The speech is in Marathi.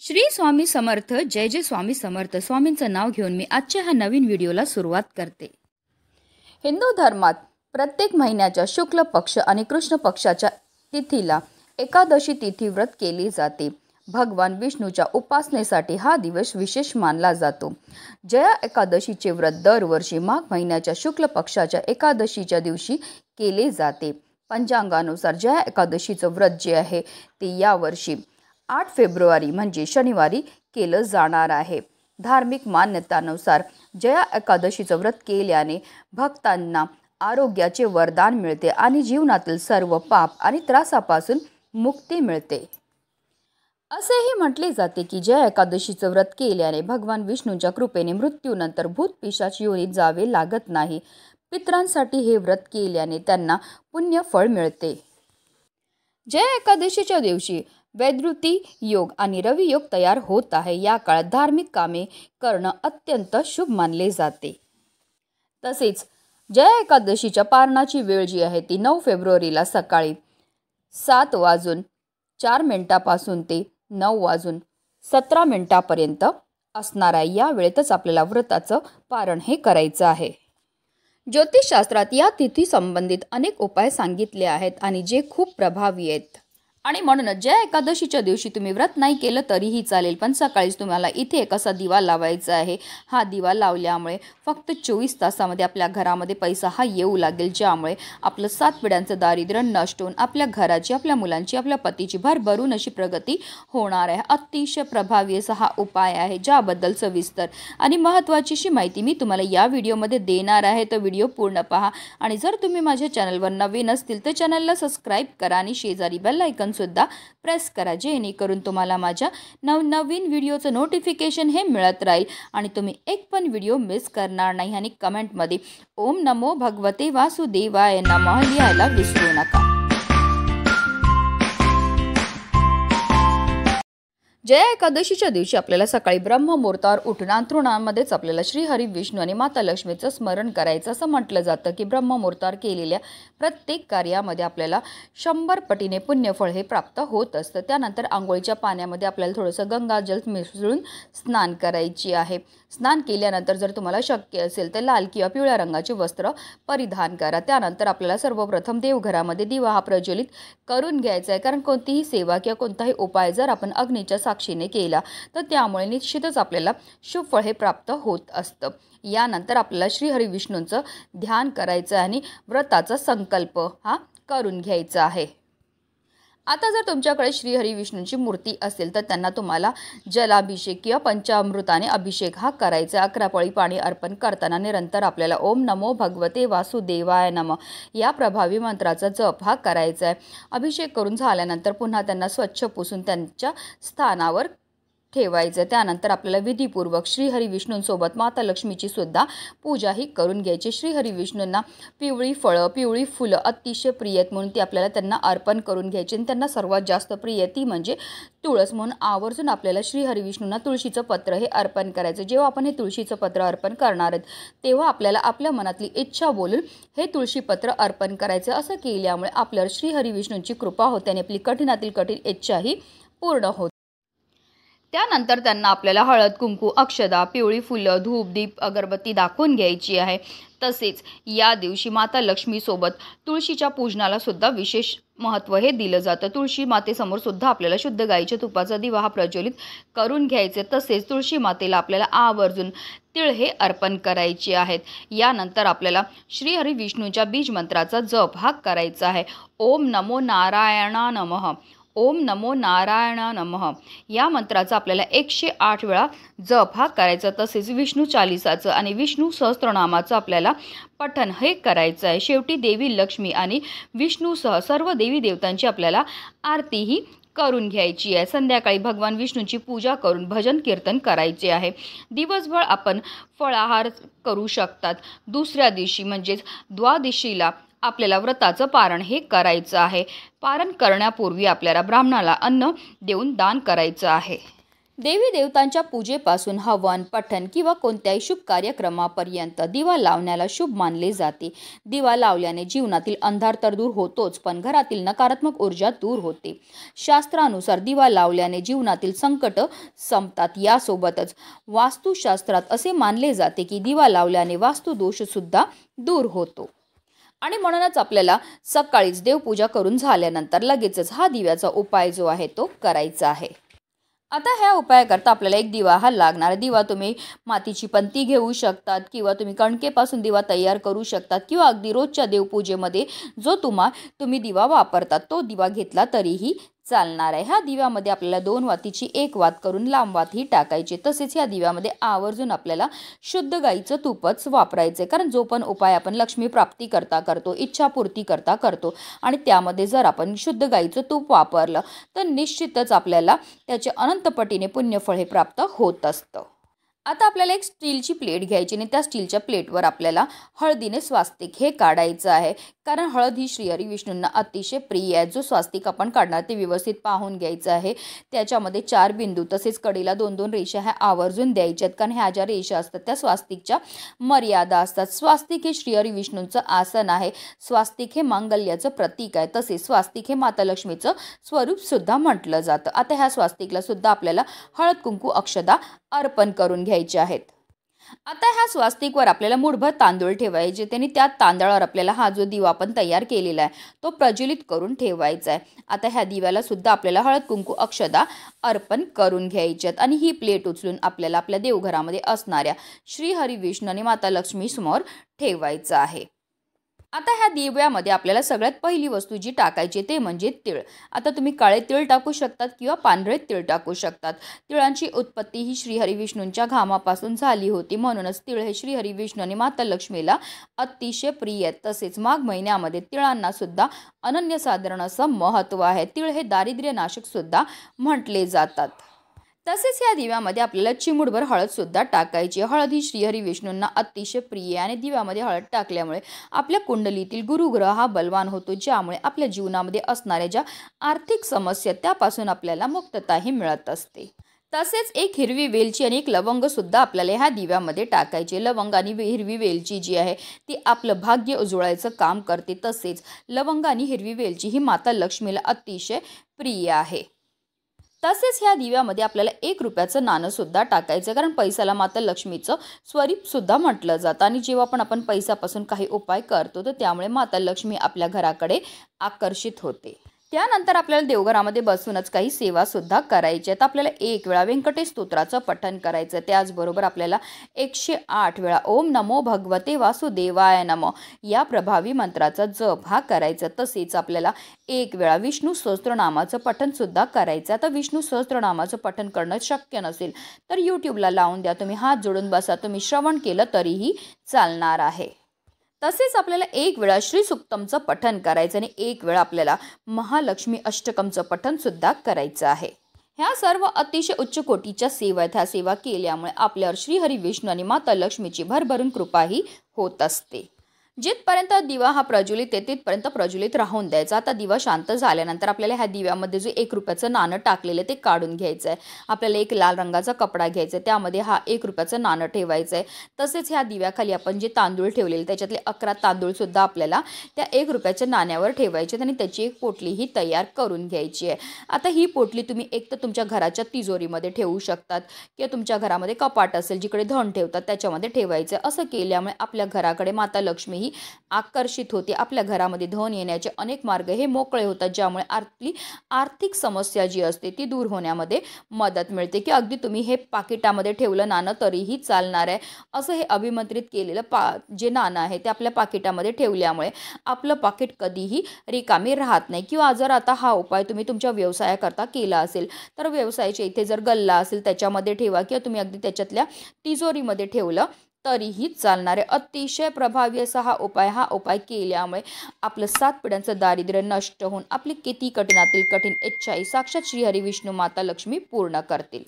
श्री स्वामी समर्थ. जय जय स्वामी समर्थ. स्वामींचं नाव घेऊन मी आजच्या ह्या नवीन व्हिडिओला सुरुवात करते. हिंदू धर्मात प्रत्येक महिन्याच्या शुक्ल पक्ष आणि कृष्ण पक्षाच्या तिथीला एकादशी तिथी व्रत केली जाते. भगवान विष्णूच्या उपासनेसाठी हा दिवस विशेष मानला जातो. जया एकादशीचे व्रत दरवर्षी माघ महिन्याच्या शुक्ल पक्षाच्या एकादशीच्या दिवशी केले जाते. पंचांगानुसार जया एकादशीचं व्रत जे आहे ते यावर्षी 8 फेब्रुवारी म्हणजे शनिवारी केलं जाणार आहे. धार्मिक मान्यतानुसार जया एकादशीचं व्रत केल्याने भक्तांना आरोग्याचे वरदान मिळते आणि जीवनातील सर्व पाप आणि त्रासापासून मुक्ती मिळते. असेही म्हटले जाते की जया एकादशीचं व्रत केल्याने भगवान विष्णूंच्या कृपेने मृत्यूनंतर भूत पिशाच योनीत जावे लागत नाही. पितरांसाठी हे व्रत केल्याने त्यांना पुण्य फळ मिळते. जया एकादशीच्या दिवशी वैद्युती योग आणि रवी योग तयार होत आहे. या काळात धार्मिक कामे करणं अत्यंत शुभ मानले जाते. तसेच जया एकादशीच्या पारणाची वेळ जी आहे ती 9 फेब्रुवारीला सकाळी 7:04 ते 9:17 असणार आहे. या वेळेतच आपल्याला व्रताचं पारण हे करायचं आहे. ज्योतिषशास्त्रात या तिथी संबंधित अनेक उपाय सांगितले आहेत आणि जे खूप प्रभावी आहेत आणि म्हणूनच जया एकादशीच्या दिवशी तुम्ही व्रत नाही केलं तरीही चालेल, पण सकाळीच तुम्हाला इथे एक असा दिवा लावायचा आहे. हा दिवा लावल्यामुळे फक्त 24 तासामध्ये आपल्या घरामध्ये पैसा हा येऊ लागेल, ज्यामुळे आपलं 7 पिढ्यांचं दारिद्र्य नष्ट होऊन आपल्या घराची, आपल्या मुलांची, आपल्या पतीची भरभरून अशी प्रगती होणार आहे. अतिशय प्रभावी असा हा उपाय आहे, ज्याबद्दल सविस्तर आणि महत्त्वाची अशी माहिती मी तुम्हाला या व्हिडिओमध्ये देणार आहे. तर व्हिडिओ पूर्ण पहा आणि जर तुम्ही माझ्या चॅनलवर नवीन असतील तर चॅनलला सबस्क्राईब करा आणि शेजारी बेल आयकॉन सुद्धा प्रेस करा, जेणेकरून तुम्हाला माझ्या नवनवीन व्हिडिओचं नोटिफिकेशन हे मिळत राहील आणि तुम्ही एक पण व्हिडिओ मिस करणार नाही. आणि कमेंटमध्ये ओम नमो भगवते वासुदेवाय नमः लिहायला विसरू नका. जया एकादशीच्या दिवशी आपल्याला सकाळी ब्रह्ममुहूर्तावर उठून अंथरुणामध्येच आपल्याला श्रीहरी विष्णू आणि माता लक्ष्मीचं स्मरण करायचं. असं म्हटलं जातं की ब्रह्ममुहूर्तावर केलेल्या प्रत्येक कार्यामध्ये आपल्याला 100 पटीने पुण्यफळ हे प्राप्त होत असतं. त्यानंतर आंघोळीच्या पाण्यामध्ये आपल्याला थोडंसं गंगाजल मिसळून स्नान करायची आहे. स्नान केल्यानंतर जर तुम्हाला शक्य असेल तर लाल किंवा पिवळ्या रंगाचे वस्त्र परिधान करा. त्यानंतर आपल्याला सर्वप्रथम देवघरामध्ये दिवा हा प्रज्वलित करून घ्यायचा आहे, कारण कोणतीही सेवा किंवा कोणताही उपाय जर आपण अग्नीच्या साक्षीने केला तर त्यामुळे निश्चितच आपल्याला शुभ फळ हे प्राप्त होत असतं. यानंतर आपल्याला श्रीहरी विष्णूंचं ध्यान करायचं आणि व्रताचा संकल्प हा करून घ्यायचा आहे. आता जर तुमच्याकडे श्रीहरी विष्णूंची मूर्ती असेल तर त्यांना तुम्हाला जलाभिषेक किंवा पंचामृताने अभिषेक हा करायचा. 11 पळी पाणी अर्पण करताना निरंतर आपल्याला ओम नमो भगवते वासुदेवाय नमः या प्रभावी मंत्राचा जप हा करायचा आहे. अभिषेक करून झाल्यानंतर पुन्हा त्यांना स्वच्छ पुसून त्यांच्या स्थानावर ठेवायचं. त्यानंतर आपल्याला विधीपूर्वक श्रीहरी विष्णूंसोबत माता लक्ष्मीची सुद्धा पूजा ही करून घ्यायची. श्रीहरी विष्णूंना पिवळी फळं, पिवळी फुलं अतिशय प्रिय आहेत म्हणून ती आपल्याला त्यांना अर्पण करून घ्यायची. आणि त्यांना सर्वात जास्त प्रिय ती म्हणजे तुळस, म्हणून आवर्जून आपल्याला श्रीहरी विष्णूंना तुळशीचं पत्र हे अर्पण करायचं. जेव्हा आपण हे तुळशीचं पत्र अर्पण करणार आहेत तेव्हा आपल्याला आपल्या मनातली इच्छा बोलून हे तुळशीपत्र अर्पण करायचं. असं केल्यामुळे आपल्यावर श्रीहरी विष्णूंची कृपा होते आणि आपली कठीणातील कठीण इच्छा ही पूर्ण होते. त्यानंतर त्यांना आपल्याला हळद, कुंकू, अक्षदा, पिवळी फुलं, धूप, दीप, अगरबत्ती दाखवून घ्यायची आहे. तसेच या दिवशी माता लक्ष्मीसोबत तुळशीच्या पूजनाला सुद्धा विशेष महत्त्व हे दिलं जातं. तुळशी मातेसमोर सुद्धा आपल्याला शुद्ध गाईच्या तुपाचा दिवा हा प्रज्वलित करून घ्यायचे. तसेच तुळशी मातेला आपल्याला आवर्जून तिळ हे अर्पण करायचे आहेत. यानंतर आपल्याला श्रीहरी विष्णूंच्या बीज मंत्राचा जप हा करायचा आहे. ओम नमो नारायणा नमः, ओम नमो नारायण नमः या मंत्राचा आपल्याला 108 वेळा जप हा करायचा. तसेच विष्णू चालिसाचं आणि विष्णू सहस्त्रनामाचं आपल्याला पठण हे करायचं आहे. शेवटी देवी लक्ष्मी आणि विष्णूसह सर्व देवी देवतांची आपल्याला आरती ही करून घ्यायची आहे. संध्याकाळी भगवान विष्णूंची पूजा करून भजन कीर्तन करायचे आहे. दिवसभर आपण फळाहार करू शकतात. दुसऱ्या दिवशी म्हणजेच द्वादशीला आपल्याला व्रताचं पारण हे करायचं आहे. पारण करण्यापूर्वी आपल्याला ब्राह्मणाला अन्न देऊन दान करायचं आहे. देवी देवतांच्या पूजेपासून हवन, पठण किंवा कोणत्याही शुभ कार्यक्रमापर्यंत दिवा लावण्याला शुभ मानले जाते. दिवा लावल्याने जीवनातील अंधार तर दूर होतोच, पण घरातील नकारात्मक ऊर्जा दूर होते. शास्त्रानुसार दिवा लावल्याने जीवनातील संकट संपतात. यासोबतच वास्तुशास्त्रात असे मानले जाते की दिवा लावल्याने वास्तुदोष सुद्धा दूर होतो. आणि म्हणूनच आपल्याला सकाळीच देवपूजा करून झाल्यानंतर लगेचच हा दिव्याचा उपाय जो आहे तो करायचा आहे. आता ह्या उपायाकरता आपल्याला एक दिवा हा लागणार. दिवा तुम्ही मातीची पंती घेऊ शकतात किंवा तुम्ही कणकेपासून दिवा तयार करू शकतात किंवा अगदी रोजच्या देवपूजेमध्ये जो तुम्ही दिवा वापरतात तो दिवा घेतला तरीही चालणार आहे. ह्या दिव्यामध्ये आपल्याला 2 वातीची 1 वात करून लांब वात ही टाकायची. तसेच ह्या दिव्यामध्ये आवर्जून आपल्याला शुद्ध गाईचं तूपच वापरायचे, कारण जो पण उपाय आपण लक्ष्मी प्राप्ती करता करतो, इच्छापूर्ती करता करतो आणि त्यामध्ये जर आपण शुद्ध गाईचं तूप वापरलं तर निश्चितच आपल्याला त्याचे अनंत पटीने पुण्यफळ हे प्राप्त होत असतं. आता आपल्याला एक स्टीलची प्लेट घ्यायची आणि त्या स्टीलच्या प्लेटवर आपल्याला हळदीने स्वास्तिक हे काढायचं आहे, कारण हळद ही श्रीहरी विष्णूंना अतिशय प्रिय आहे. जो स्वास्तिक आपण काढणार ते व्यवस्थित पाहून घ्यायचं आहे. त्याच्यामध्ये 4 बिंदू तसेच कडेला 2-2 रेषा ह्या आवर्जून द्यायच्यात, कारण ह्या ज्या रेषा असतात त्या स्वास्तिकच्या मर्यादा असतात. स्वास्तिक हे श्रीहरी विष्णूंचं आसन आहे. स्वास्तिक हे मांगल्याचं प्रतीक आहे. तसेच स्वास्तिक हे माता लक्ष्मीचं स्वरूप सुद्धा म्हटलं जातं. आता ह्या स्वास्तिकला सुद्धा आपल्याला हळद कुंकू अक्षदा अर्पण करून घ्यायचे आहेत. आता ह्या स्वास्तिकवर आपल्याला मूठभर तांदूळ ठेवायचे. त्यांनी त्या तांदळावर आपल्याला हा जो दिवा आपण तयार केलेला आहे तो प्रज्वलित करून ठेवायचा आहे. आता ह्या दिव्याला सुद्धा आपल्याला हळद कुंकू अक्षदा अर्पण करून घ्यायच्यात आणि ही प्लेट उचलून आपल्याला आपल्या देवघरामध्ये असणाऱ्या श्रीहरी विष्णू आणि माता लक्ष्मी समोर ठेवायचं आहे. आता ह्या दिव्यामध्ये आपल्याला सगळ्यात पहिली वस्तू जी टाकायची ते म्हणजे तीळ. आता तुम्ही काळे तीळ टाकू शकतात किंवा पांढरे तीळ टाकू शकतात. तिळांची उत्पत्ती ही श्रीहरी विष्णूंच्या घामापासून झाली होती, म्हणूनच तीळ हे श्रीहरी विष्णू आणि माता लक्ष्मीला अतिशय प्रिय आहेत. तसेच माघ महिन्यामध्ये तिळांना सुद्धा अनन्यसाधारण असं महत्त्व आहे. तीळ हे दारिद्र्य नाशक सुद्धा म्हटले जातात. तसेच या दिव्यामध्ये आपल्याला चिमूटभर हळद सुद्धा टाकायची. हळद ही श्रीहरी विष्णूंना अतिशय प्रिय आहे आणि दिव्यामध्ये हळद टाकल्यामुळे आपल्या कुंडलीतील गुरुग्रह हा बलवान होतो, ज्यामुळे आपल्या जीवनामध्ये असणाऱ्या ज्या आर्थिक समस्या त्यापासून आपल्याला मुक्तताही मिळत असते. तसेच एक हिरवी वेलची आणि एक लवंग सुद्धा आपल्याला ह्या दिव्यामध्ये टाकायचे. लवंग आणि हिरवी वेलची जी आहे ती आपलं भाग्य उजळायचं काम करते. तसेच लवंग आणि हिरवी वेलची ही माता लक्ष्मीला अतिशय प्रिय आहे. तसेच ह्या दिव्यामध्ये आपल्याला 1 रुपयाचं नाणं सुद्धा टाकायचं, कारण पैशाला माता लक्ष्मीचं स्वरूप सुद्धा म्हटलं जातं आणि जेव्हा पण आपण पैशापासून काही उपाय करतो तर त्यामुळे माता लक्ष्मी आपल्या घराकडे आकर्षित होते. त्यानंतर आपल्याला देवघरामध्ये बसूनच काही सेवा सुद्धा करायच्या आहेत. आपल्याला 1 वेळा व्यंकटेश स्तोत्राचं पठण करायचं. त्याचबरोबर आपल्याला 108 वेळा ओम नमो भगवते वासुदेवाय नमः या प्रभावी मंत्राचा जप हा करायचा. तसेच आपल्याला 1 वेळा विष्णू सहस्त्रनामाचं पठण सुद्धा करायचं. आता विष्णू सहस्त्रनामाचं पठण करणं शक्य नसेल तर यूट्यूबला लावून द्या, तुम्ही हात जोडून बसा, तुम्ही श्रवण केलं तरीही चालणार आहे. तसेच आपल्याला 1 वेळा श्री सुक्तमचं पठण करायचं आणि 1 वेळा आपल्याला महालक्ष्मी अष्टकमचं पठण सुद्धा करायचं आहे. ह्या सर्व अतिशय उच्च कोटीच्या सेवा आहेत. ह्या सेवा केल्यामुळे आपल्यावर श्रीहरी विष्णू आणि माता लक्ष्मीची भरभरून कृपाही होत असते. जिथपर्यंत दिवा हा प्रज्वलित आहे तिथपर्यंत प्रज्वलित राहून द्यायचा. आता दिवा शांत झाल्यानंतर आपल्याला ह्या दिव्यामध्ये जे 1 रुपयाचं नाणं टाकलेलं आहे ते काढून घ्यायचं आहे. आपल्याला एक लाल रंगाचा कपडा घ्यायचा आहे, त्यामध्ये हा 1 रुपयाचं नाणं ठेवायचं आहे. तसेच ह्या दिव्याखाली आपण जे तांदूळ ठेवलेले त्याच्यातले 11 तांदूळ सुद्धा आपल्याला त्या 1 रुपयाच्या नाण्यावर ठेवायचे आणि त्याची एक पोटलीही तयार करून घ्यायची आहे. आता ही पोटली तुम्ही एक तर तुमच्या घराच्या तिजोरीमध्ये ठेवू शकतात किंवा तुमच्या घरामध्ये कपाट असेल जिकडे धन ठेवतात त्याच्यामध्ये ठेवायचं. असं केल्यामुळे आपल्या घराकडे माता लक्ष्मी आकर्षित होते. आपल्या घरामध्ये धन येण्याचे अनेक मार्ग हे मोकळे होतात, ज्यामुळे आपली आर्थिक समस्या जी असते ती दूर होण्यामध्ये मदत मिळते. की अगदी तुम्ही हे पाकिटामध्ये ठेवलं नाणं तरीही चालणार आहे. असं हे अभिमंत्रित केलेलं जे नाणं आहे ते आपल्या पाकिटामध्ये ठेवल्यामुळे आपलं पाकिट कधीही रिकामी राहत नाही. किंवा जर आता हा उपाय तुम्ही तुमच्या व्यवसायाकरता केला असेल तर व्यवसायाच्या इथे जर गल्ला असेल त्याच्यामध्ये ठेवा किंवा तुम्ही अगदी त्याच्यातल्या तिजोरीमध्ये ठेवलं तरीही चालणारे अतिशय प्रभावी असा हा उपाय केल्यामुळे आपलं 7 पिढ्यांचं दारिद्र्य नष्ट होऊन आपली किती कठीणातील कठीण इच्छाही साक्षात श्रीहरी विष्णू माता लक्ष्मी पूर्ण करतील.